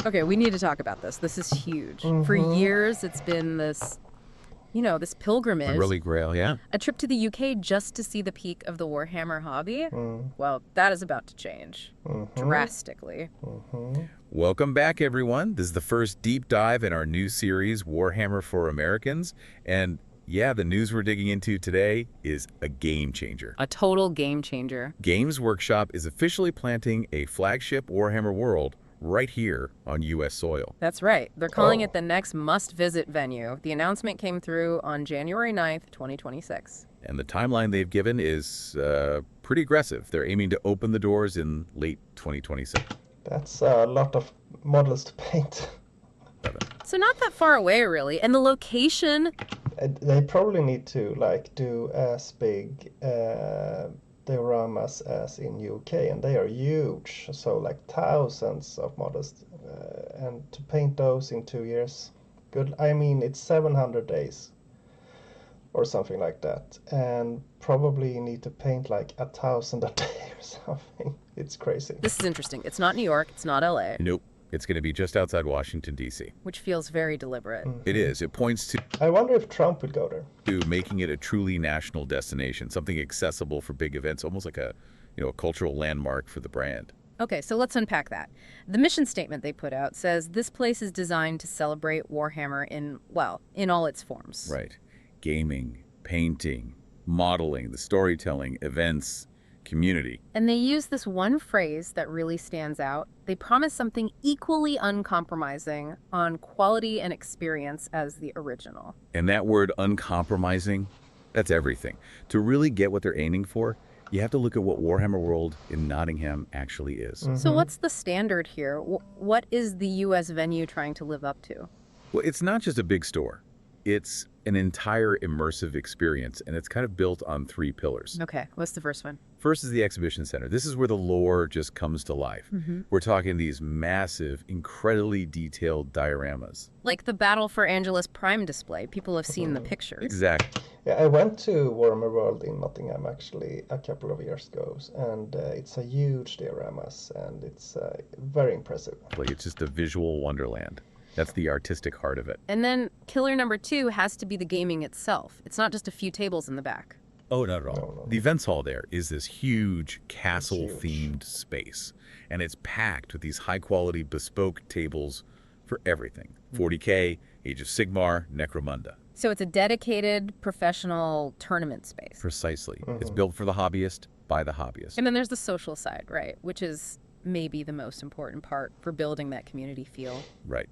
Okay, we need to talk about this. This is huge. For years, it's been this, this pilgrimage. Really Grail, yeah. A trip to the UK just to see the peak of the Warhammer hobby. Well, that is about to change drastically. Welcome back, everyone. This is the first deep dive in our new series, Warhammer for Americans. And yeah, the news we're digging into today is a game changer. A total game changer. Games Workshop is officially planting a flagship Warhammer World right here on U.S. soil. That's right. They're calling it the next must-visit venue. The announcement came through on January 9th, 2026. And the timeline they've given is pretty aggressive. They're aiming to open the doors in late 2026. That's a lot of models to paint. So not that far away, really. And the location... They probably need to do as big dioramas as in UK, and they are huge. So thousands of models, and to paint those in 2 years, good. I mean, it's 700 days or something like that, and probably need to paint 1,000 a day or something. It's crazy. This is interesting. It's not New York. It's not LA. Nope. It's going to be just outside Washington, D.C. Which feels very deliberate. It is. It points to I wonder if Trump would go there. making it a truly national destination, something accessible for big events, almost like a cultural landmark for the brand. Okay, so let's unpack that. The mission statement they put out says this place is designed to celebrate Warhammer in all its forms. Right. Gaming, painting, modeling, the storytelling, events, community. And they use this one phrase that really stands out. They promise something equally uncompromising on quality and experience as the original. And that word uncompromising, that's everything. To really get what they're aiming for, you have to look at what Warhammer World in Nottingham actually is. So what's the standard here? What is the U.S. venue trying to live up to? Well, it's not just a big store. It's an entire immersive experience, and it's kind of built on 3 pillars. Okay, what's the first one? First is the exhibition center. This is where the lore just comes to life. We're talking these massive, incredibly detailed dioramas. Like the Battle for Angelus Prime display. People have seen the pictures. Exactly. Yeah, I went to Warhammer World in Nottingham actually a couple of years ago, and it's a huge dioramas, and it's very impressive. It's just a visual wonderland. That's the artistic heart of it. And then killer number 2 has to be the gaming itself. It's not just a few tables in the back. Oh, not at all. No. The events hall there is this huge castle-themed space, and it's packed with these high-quality bespoke tables for everything. 40K, Age of Sigmar, Necromunda. So it's a dedicated professional tournament space. Precisely. It's built for the hobbyist, by the hobbyist. And then there's the social side, right? Which is maybe the most important part for building that community feel. Right.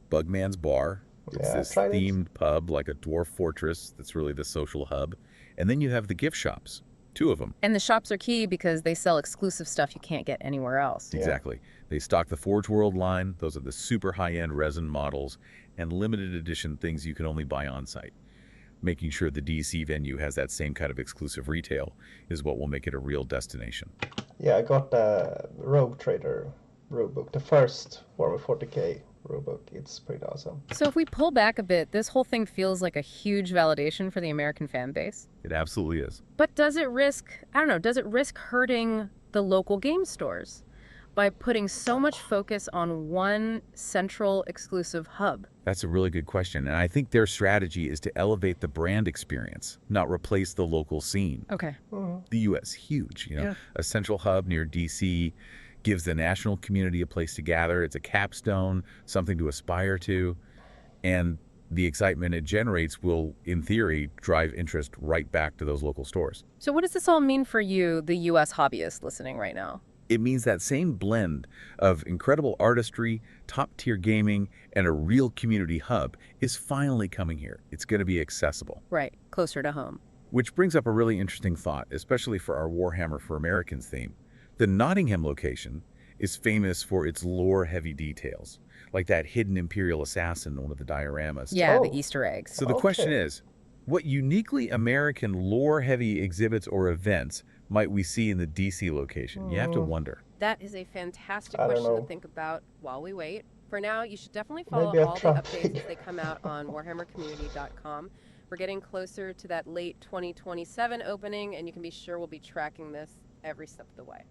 Bugman's Bar. It's this themed pub, like a dwarf fortress that's really the social hub. And then you have the gift shops, 2 of them. And the shops are key because they sell exclusive stuff you can't get anywhere else. Exactly. They stock the Forge World line. Those are the super high-end resin models and limited edition things you can only buy on site. Making sure the DC venue has that same kind of exclusive retail is what will make it a real destination. Yeah, I got the Rogue Trader rulebook, the first Warhammer 40K rulebook. It's pretty awesome. So if we pull back a bit, this whole thing feels like a huge validation for the American fan base. It absolutely is. But does it risk hurting the local game stores by putting so much focus on one central exclusive hub? That's a really good question. And I think their strategy is to elevate the brand experience, not replace the local scene. Okay. The U.S. huge, a central hub near D.C. gives the national community a place to gather. It's a capstone, something to aspire to. And the excitement it generates will, in theory, drive interest right back to those local stores. So what does this all mean for you, the U.S. hobbyist listening right now? It means that same blend of incredible artistry, top-tier gaming, and a real community hub is finally coming here. It's going to be accessible. Right, closer to home. Which brings up a really interesting thought, especially for our Warhammer for Americans theme. The Nottingham location is famous for its lore-heavy details, like that hidden Imperial assassin in one of the dioramas. Yeah, the Easter eggs. So the question is, what uniquely American lore-heavy exhibits or events might we see in the DC location? You have to wonder. That is a fantastic question to think about while we wait. For now, you should definitely follow Maybe all the updates as they come out on warhammercommunity.com. We're getting closer to that late 2027 opening, and you can be sure we'll be tracking this every step of the way.